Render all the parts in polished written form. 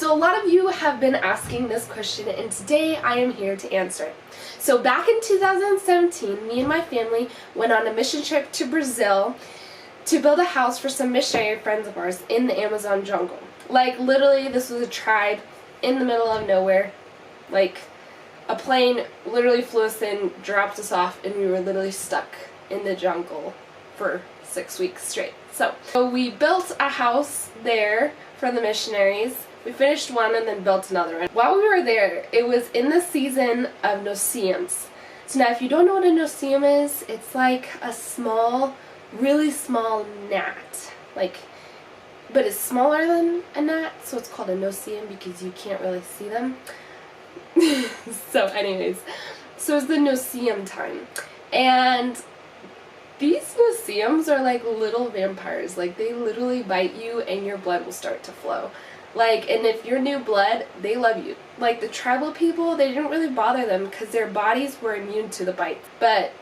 So a lot of you have been asking this question, and today I am here to answer it. So back in 2017, me and my family went on a mission trip to Brazil to build a house for some missionary friends of ours in the Amazon jungle. Like, literally, this was a tribe in the middle of nowhere. Like, a plane literally flew us in, dropped us off, and we were literally stuck in the jungle for 6 weeks straight. So we built a house there for the missionaries. We finished one and then built another one. While we were there, it was in the season of no-see-ums. So now if you don't know what a no-see-um is, it's like a small, really small gnat. Like, but it's smaller than a gnat, so it's called a no-see-um because you can't really see them. So anyways, so it's the no-see-um time. And these no-see-ums are like little vampires. Like, they literally bite you and your blood will start to flow. Like, and if you're new blood, they love you. Like, the tribal people, they didn't really bother them because their bodies were immune to the bite. But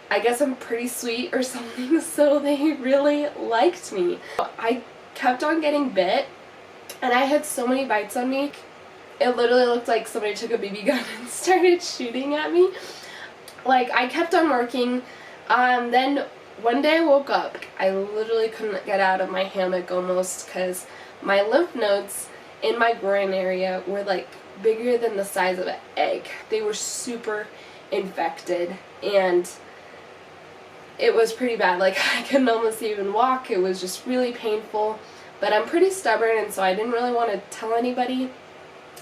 I guess I'm pretty sweet or something, so they really liked me. I kept on getting bit, and I had so many bites on me. It literally looked like somebody took a BB gun and started shooting at me. Like, I kept on working. Then one day I woke up. I literally couldn't get out of my hammock almost because my lymph nodes in my groin area were like bigger than the size of an egg. They were super infected and it was pretty bad. Like, I couldn't almost even walk. It was just really painful. But I'm pretty stubborn, and so I didn't really want to tell anybody.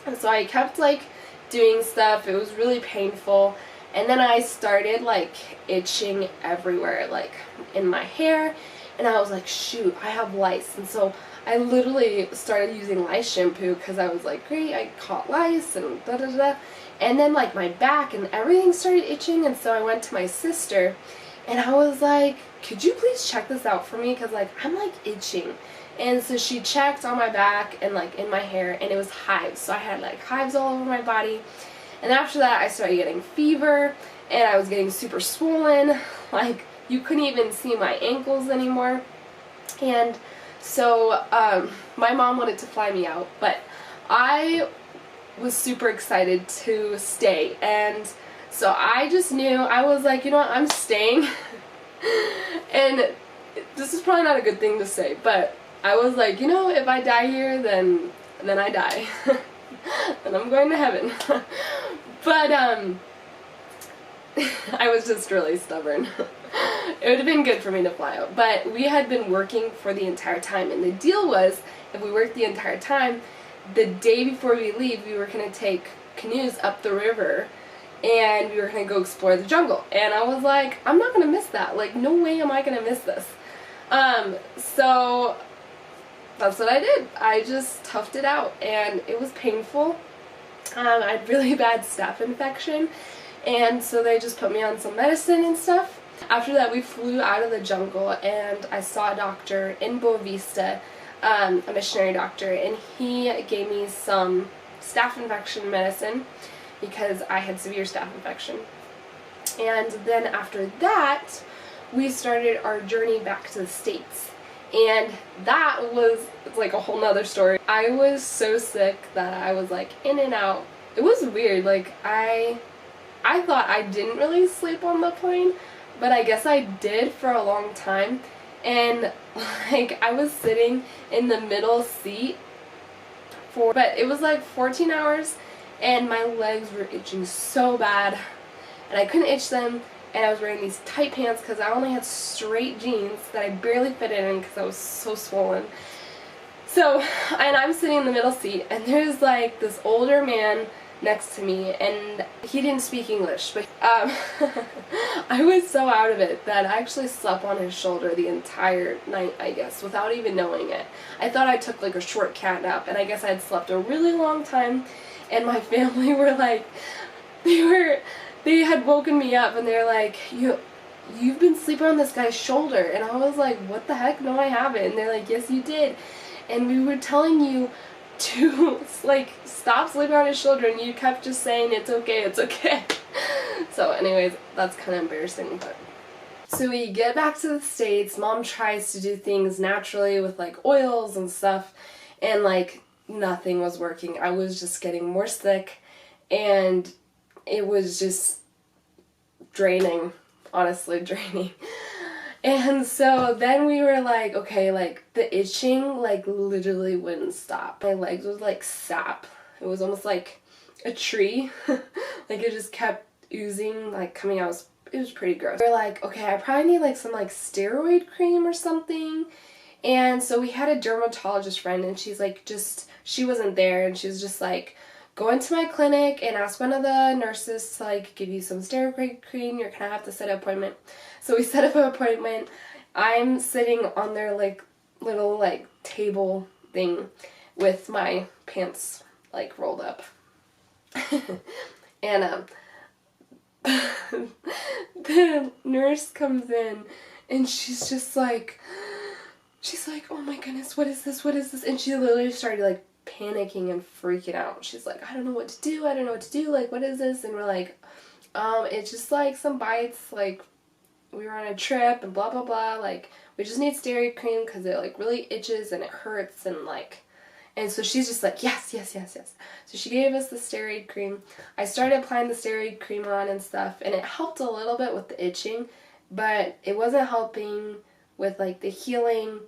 And so I kept like doing stuff. It was really painful. And then I started like itching everywhere, like in my hair. And I was like, shoot, I have lice. And so I literally started using lice shampoo because I was like, great, I caught lice and da da da. And then like my back and everything started itching, and so I went to my sister and I was like, could you please check this out for me? Because like I'm like itching. And so she checked on my back and like in my hair, and it was hives. So I had like hives all over my body. And after that I started getting fever and I was getting super swollen. Like, you couldn't even see my ankles anymore. And so my mom wanted to fly me out, but I was super excited to stay. And so I just knew, I was like, you know what, I'm staying. And this is probably not a good thing to say, but I was like, you know, if I die here, then I die. And I'm going to heaven. But I was just really stubborn. It would have been good for me to fly out, but we had been working for the entire time, and the deal was, if we worked the entire time, the day before we leave, we were going to take canoes up the river, and we were going to go explore the jungle. And I was like, I'm not going to miss that. Like, no way am I going to miss this. So that's what I did. I just toughed it out, and it was painful. I had really bad staph infection, and so they just put me on some medicine and stuff. After that, we flew out of the jungle, and I saw a doctor in Boa Vista, a missionary doctor, and he gave me some staph infection medicine because I had severe staph infection. And then after that, we started our journey back to the States. And that was like a whole nother story. I was so sick that I was like in and out. It was weird. Like, I thought I didn't really sleep on the plane, but I guess I did for a long time. And like, I was sitting in the middle seat but it was like 14 hours, and my legs were itching so bad, and I couldn't itch them. And I was wearing these tight pants because I only had straight jeans that I barely fit in because I was so swollen. So, and I'm sitting in the middle seat, and there's like this older man next to me, and he didn't speak English, but I was so out of it that I actually slept on his shoulder the entire night, I guess, without even knowing it. I thought I took like a short cat nap, and I guess I had slept a really long time, and my family were like, they had woken me up, and they're like, you've been sleeping on this guy's shoulder. And I was like, what the heck? No, I haven't. And they're like, yes, you did. And we were telling you to like stop sleeping on his shoulder, and you kept just saying, it's okay, it's okay. So anyways, that's kind of embarrassing. But so we get back to the States. Mom tries to do things naturally with like oils and stuff, and like nothing was working. I was just getting more sick, and it was just draining, honestly draining. And so then we were like, okay, like the itching like literally wouldn't stop. My legs was like sap. It was almost like a tree. Like it just kept oozing, like coming out. It was pretty gross. We were like, okay, I probably need like some like steroid cream or something. And so we had a dermatologist friend, and she's like, she wasn't there, and she was just like, go into my clinic and ask one of the nurses to like give you some steroid cream. You're gonna have to set an appointment. So we set up an appointment. I'm sitting on their like little like table thing with my pants like rolled up. And the nurse comes in, and she's like, oh my goodness, what is this? What is this? And she literally started like panicking and freaking out. She's like, I don't know what to do. Like, what is this? And we're like, it's just like some bites, like we were on a trip and blah blah blah, like we just need steroid cream because it like really itches and it hurts, and like, and so she's just like, yes. So she gave us the steroid cream. I started applying the steroid cream on and stuff, and it helped a little bit with the itching, but it wasn't helping with like the healing,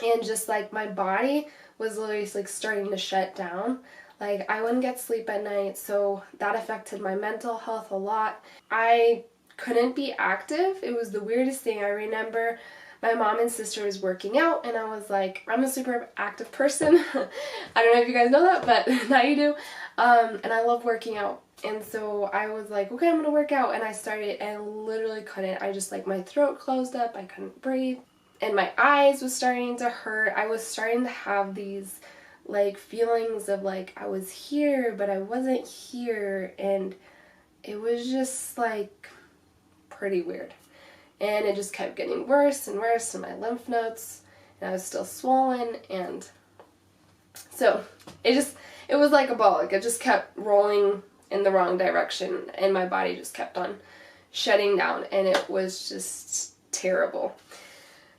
and just like my body was literally like starting to shut down. Like I wouldn't get sleep at night, so that affected my mental health a lot. I couldn't be active. It was the weirdest thing. I remember my mom and sister was working out, and I was like, I'm a super active person. I don't know if you guys know that, but now you do. And I love working out. And so I was like, okay, I'm gonna work out. And I started, and I literally couldn't. I just like, my throat closed up. I couldn't breathe. And my eyes was starting to hurt. I was starting to have these like feelings of like I was here, but I wasn't here. And it was just like pretty weird. And it just kept getting worse and worse, and my lymph nodes, and I was still swollen, and so it was like a ball. Like it just kept rolling in the wrong direction, and my body just kept on shutting down, and it was just terrible.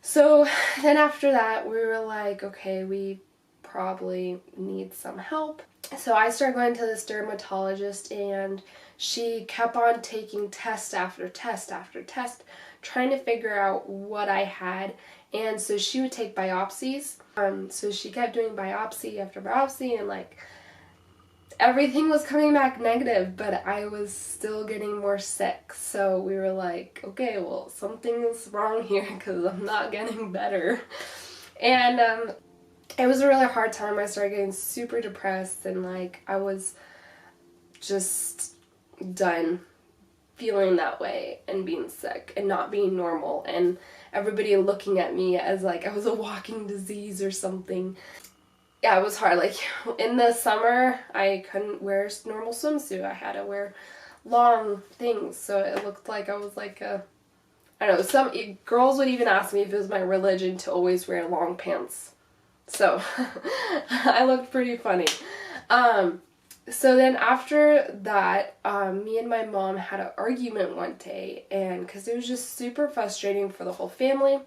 So then after that, we were like, okay, we probably need some help. So I started going to this dermatologist, and she kept on taking test after test after test, trying to figure out what I had. And so she would take biopsies. So she kept doing biopsy after biopsy, and like everything was coming back negative, but I was still getting more sick. So we were like, okay, well, something's wrong here because I'm not getting better. And it was a really hard time. I started getting super depressed, and like I was just done feeling that way and being sick and not being normal, and everybody looking at me as like I was a walking disease or something. Yeah, it was hard. Like in the summer, I couldn't wear a normal swimsuit. I had to wear long things, so it looked like I was like a, I don't know, some girls would even ask me if it was my religion to always wear long pants. So I looked pretty funny. So then after that, me and my mom had an argument one day, and because it was just super frustrating for the whole family,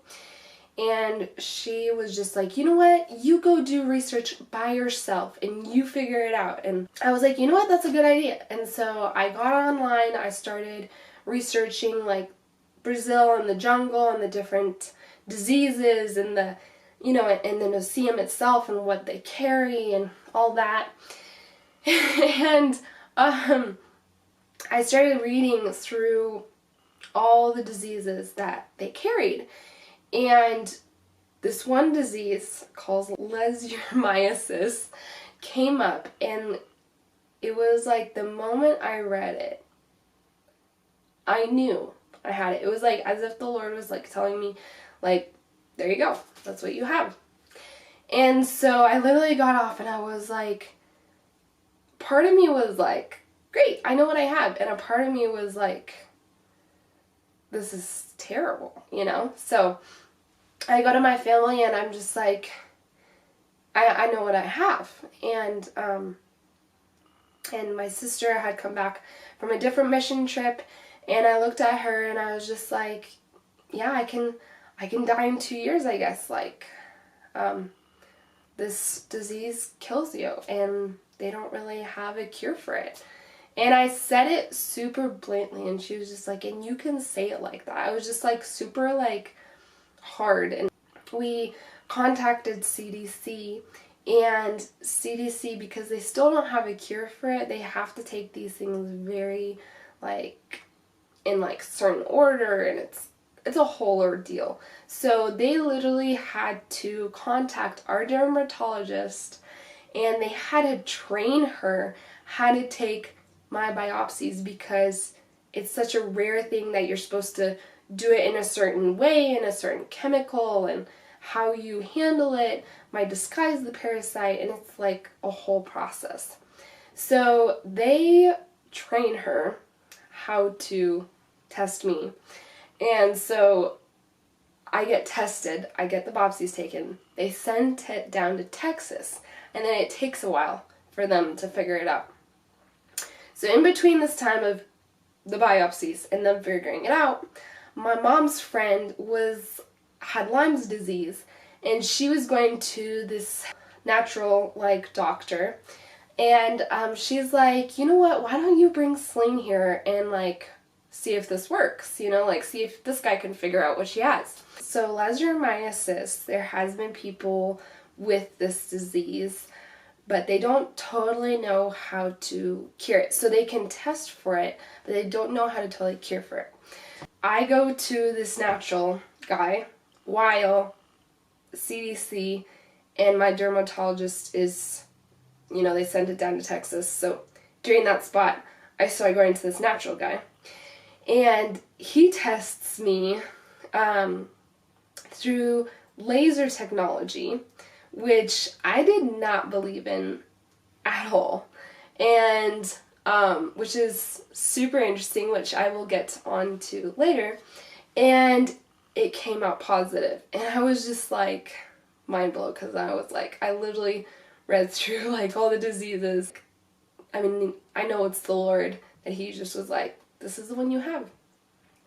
and she was just like, you know what, you go do research by yourself and you figure it out. And I was like, you know what, that's a good idea. And so I got online, I started researching like Brazil and the jungle and the different diseases and the, you know, and the noceum itself and what they carry and all that. And I started reading through all the diseases that they carried. And this one disease called leishmaniasis came up, and it was like the moment I read it, I knew I had it. It was like as if the Lord was like telling me, like, there you go, that's what you have. And so I literally got off, and I was like, part of me was like, great, I know what I have. And a part of me was like, this is terrible, you know? So I go to my family, and I'm just like, I know what I have. And my sister had come back from a different mission trip, and I looked at her, and I was just like, yeah, I can die in 2 years, I guess. Like, this disease kills you and they don't really have a cure for it. And I said it super blatantly, and she was just like, and you can say it like that. I was just like super like hard. And we contacted CDC, and CDC, because they still don't have a cure for it, they have to take these things very like in like certain order, and it's a whole ordeal. So they literally had to contact our dermatologist, and they had to train her how to take my biopsies, because it's such a rare thing that you're supposed to do it in a certain way, in a certain chemical, and how you handle it might disguise the parasite, and it's like a whole process. So they train her how to test me. And so I get tested, I get the biopsies taken, they send it down to Texas, and then it takes a while for them to figure it out. So in between this time of the biopsies and them figuring it out, my mom's friend had Lyme's disease, and she was going to this natural like doctor, and she's like, you know what, why don't you bring Celine here and like see if this works, you know, like see if this guy can figure out what she has. So leishmaniasis, there has been people with this disease, but they don't totally know how to cure it. So they can test for it, but they don't know how to totally cure for it. I go to this natural guy while CDC and my dermatologist is, you know, they sent it down to Texas. So during that spot, I started going to this natural guy. And he tests me through laser technology, which I did not believe in at all, and which is super interesting, which I will get on to later. And it came out positive, and I was just like mind blown, because I was like, I literally read through like all the diseases. I mean, I know it's the Lord that he just was like, this is the one you have.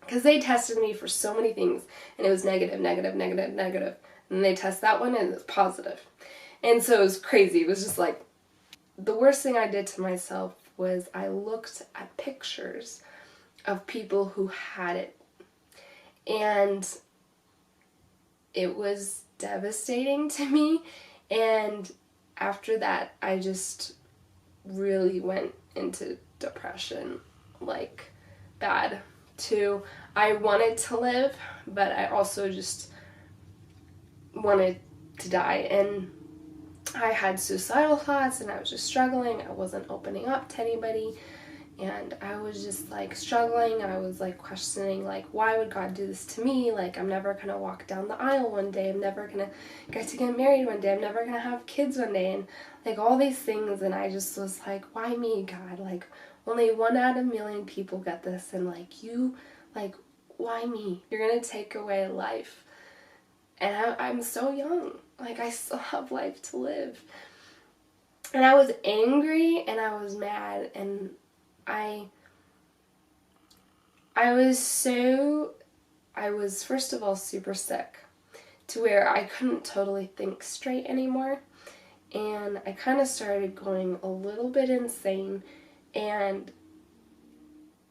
Because they tested me for so many things, and it was negative, negative, negative, negative. And they test that one, and it's positive. And so it was crazy. It was just like, the worst thing I did to myself was I looked at pictures of people who had it. And it was devastating to me. And after that, I just really went into depression, like bad too. I wanted to live, but I also just wanted to die, and I had suicidal thoughts, and I was just struggling. I wasn't opening up to anybody, and I was just like struggling. I was like questioning, like, why would God do this to me? Like, I'm never gonna walk down the aisle one day, I'm never gonna get married one day, I'm never gonna have kids one day, and like all these things. And I just was like, why me, God? Like, only 1 out of a million people get this, and like, you, like, why me? You're gonna take away life, and I'm so young, like I still have life to live. And I was angry, and I was mad, and I was first of all super sick, to where I couldn't totally think straight anymore, and I kind of started going a little bit insane, and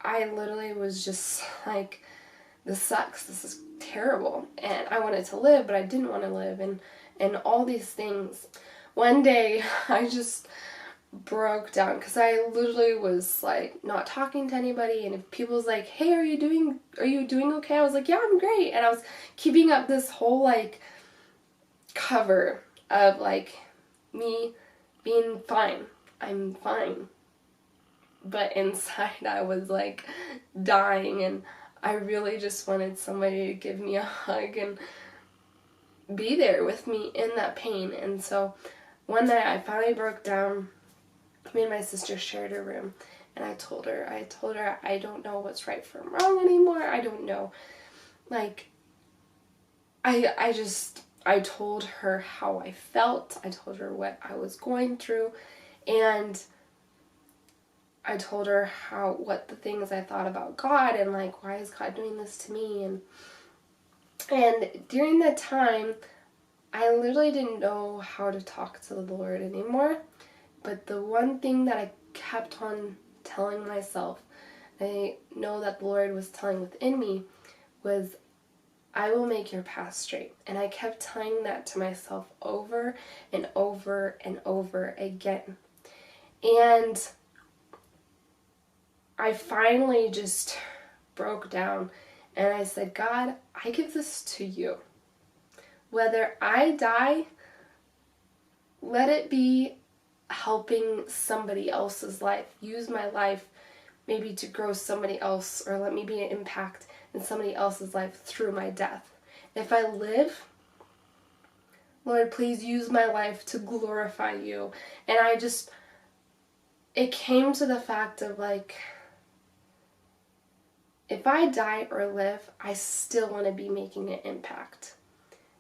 I literally was just like, this sucks, this is terrible, and I wanted to live, but I didn't want to live, and all these things. One day, I just broke down, because I literally was like not talking to anybody, and if people was like, hey, are you doing okay? I was like, yeah, I'm great. And I was keeping up this whole like cover of like me being fine. I'm fine. But inside I was like dying, and I really just wanted somebody to give me a hug and be there with me in that pain. And so one night I finally broke down. Me and my sister shared a room, and I told her I don't know what's right from wrong anymore. I don't know. Like, I told her how I felt. I told her what I was going through, and I told her what the things I thought about God, and like, why is God doing this to me? And during that time, I literally didn't know how to talk to the Lord anymore. But the one thing that I kept on telling myself, I know that the Lord was telling within me, was, I will make your path straight. And I kept telling that to myself over and over and over again. And I finally just broke down and I said, God, I give this to you. Whether I die, let it be helping somebody else's life. Use my life maybe to grow somebody else, or let me be an impact in somebody else's life through my death. If I live, Lord, please use my life to glorify you. And it came to the fact of like, if I die or live, I still want to be making an impact.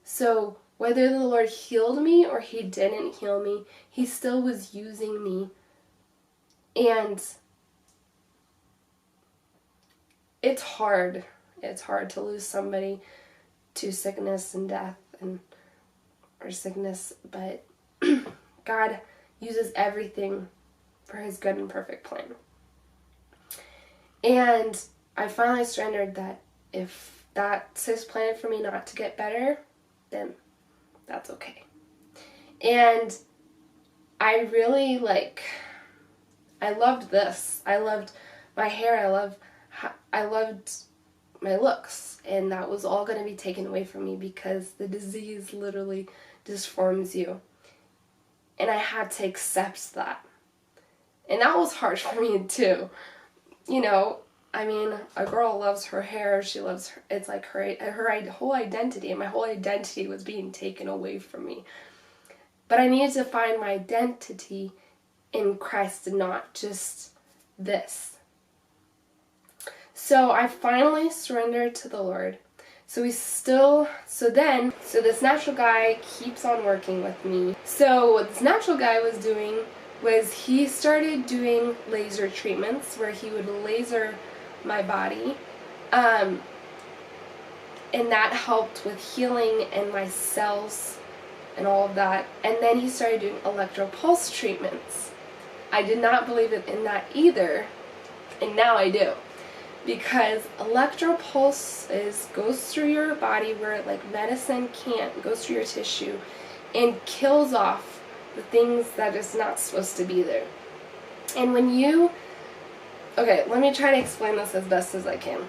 So whether the Lord healed me or he didn't heal me, he still was using me. And it's hard. It's hard to lose somebody to sickness and death or sickness, but God uses everything for his good and perfect plan. And I finally surrendered that if that's his plan for me not to get better, then that's okay. And I really I loved this. I loved my hair. I loved my looks. And that was all going to be taken away from me because the disease literally disforms you. And I had to accept that. And that was hard for me too. You know, I mean, a girl loves her hair. She loves her, it's like her whole identity, and my whole identity was being taken away from me. But I needed to find my identity in Christ and not just this. So I finally surrendered to the Lord. So this natural guy keeps on working with me. So what this natural guy was doing was he started doing laser treatments where he would laser my body. And that helped with healing and my cells and all of that. And then he started doing electropulse treatments. I did not believe in that either, and now I do. Because electropulse goes through your body where like medicine can't. It goes through your tissue and kills off the things that is not supposed to be there. And okay, let me try to explain this as best as I can.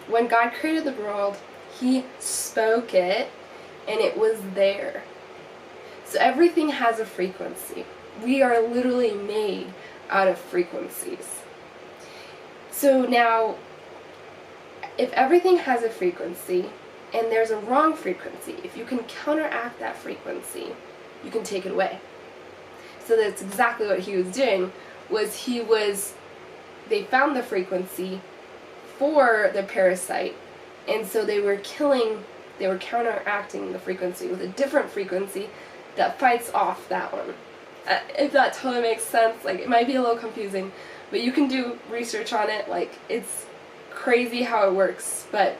When God created the world, he spoke it and it was there. So everything has a frequency. We are literally made out of frequencies. So now, if everything has a frequency and there's a wrong frequency, if you can counteract that frequency, you can take it away. So that's exactly what he was doing. They found the frequency for the parasite, and so they were counteracting the frequency with a different frequency that fights off that one. If that totally makes sense, like it might be a little confusing, but you can do research on it. Like it's crazy how it works. But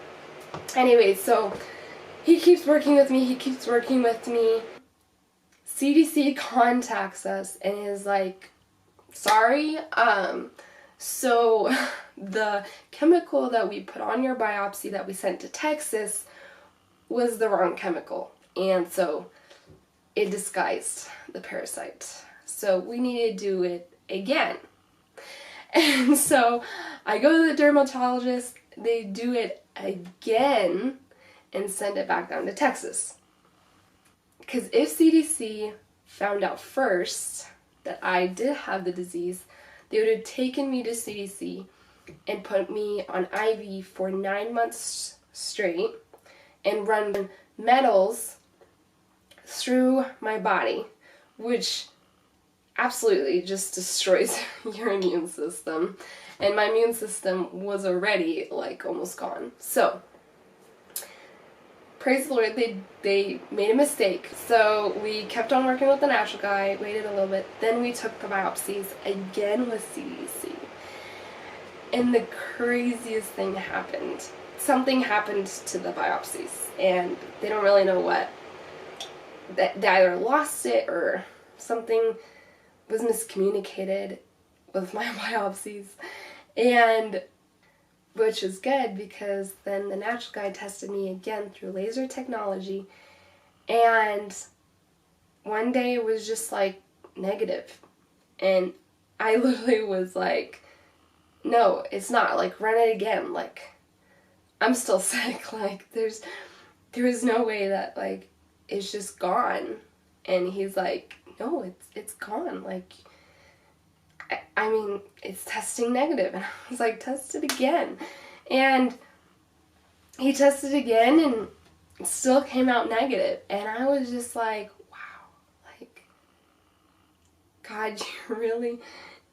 anyway, so he keeps working with me. CDC contacts us and is like, sorry, so the chemical that we put on your biopsy that we sent to Texas was the wrong chemical. And so it disguised the parasite. So we need to do it again. And so I go to the dermatologist, they do it again and send it back down to Texas. Because if CDC found out first that I did have the disease, they would have taken me to CDC and put me on IV for 9 months straight and run metals through my body, which absolutely just destroys your immune system. And my immune system was already like almost gone. So praise the Lord, they made a mistake. So we kept on working with the natural guy, waited a little bit, then we took the biopsies again with CDC. And the craziest thing happened. Something happened to the biopsies, and they don't really know what. that they either lost it or something was miscommunicated with my biopsies. And which is good because then the natural guy tested me again through laser technology, and one day it was just like negative, and I literally was like, no, it's not, like, run it again, like, I'm still sick, like, there is no way that, like, it's just gone. And he's like, no, it's gone, like, I mean, it's testing negative. And I was like, test it again. And he tested again and it still came out negative. And I was just like, wow, like, God,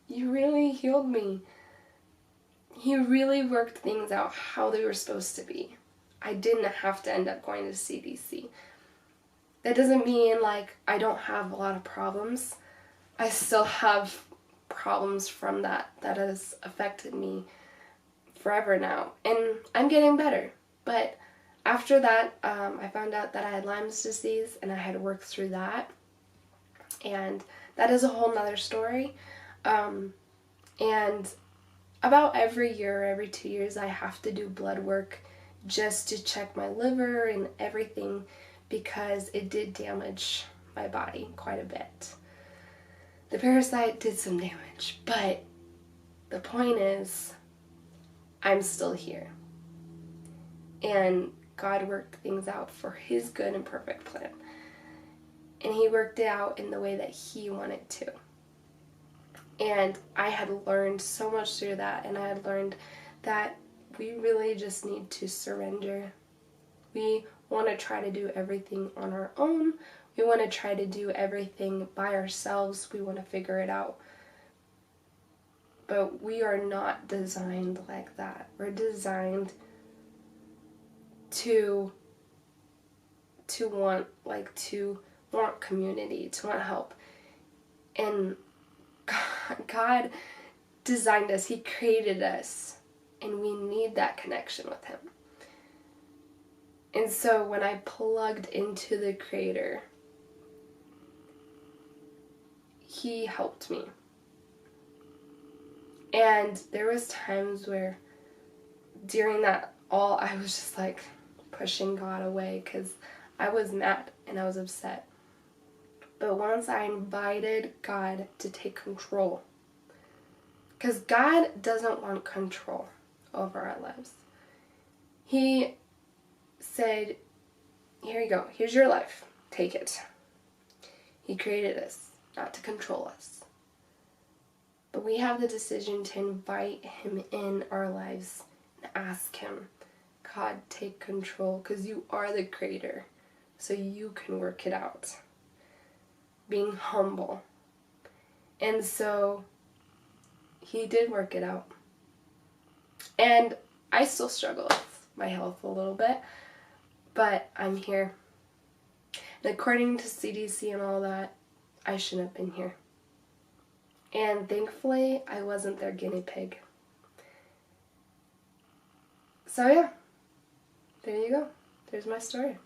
you really healed me. He really worked things out how they were supposed to be. I didn't have to end up going to CDC. That doesn't mean, like, I don't have a lot of problems. I still have problems from that has affected me forever now. And I'm getting better. But after that, I found out that I had Lyme's disease, and I had to work through that. And that is a whole nother story. And about every year, every 2 years, I have to do blood work just to check my liver and everything, because it did damage my body quite a bit. The parasite did some damage, but the point is, I'm still here. And God worked things out for His good and perfect plan. And He worked it out in the way that He wanted to. And I had learned so much through that, and I had learned that we really just need to surrender. We want to try to do everything on our own. We want to try to do everything by ourselves. We want to figure it out. But we are not designed like that. We're designed to want community, to want help. And God designed us. He created us. And we need that connection with Him. And so when I plugged into the Creator, He helped me. And there was times where during that all, I was just like pushing God away because I was mad and I was upset. But once I invited God to take control, because God doesn't want control over our lives. He said, here you go, here's your life, take it. He created us not to control us. But we have the decision to invite Him in our lives and ask Him, God, take control, because you are the Creator, so you can work it out. Being humble. And so He did work it out. And I still struggle with my health a little bit, but I'm here. And according to CDC and all that, I shouldn't have been here. And thankfully, I wasn't their guinea pig. So yeah, there you go. There's my story.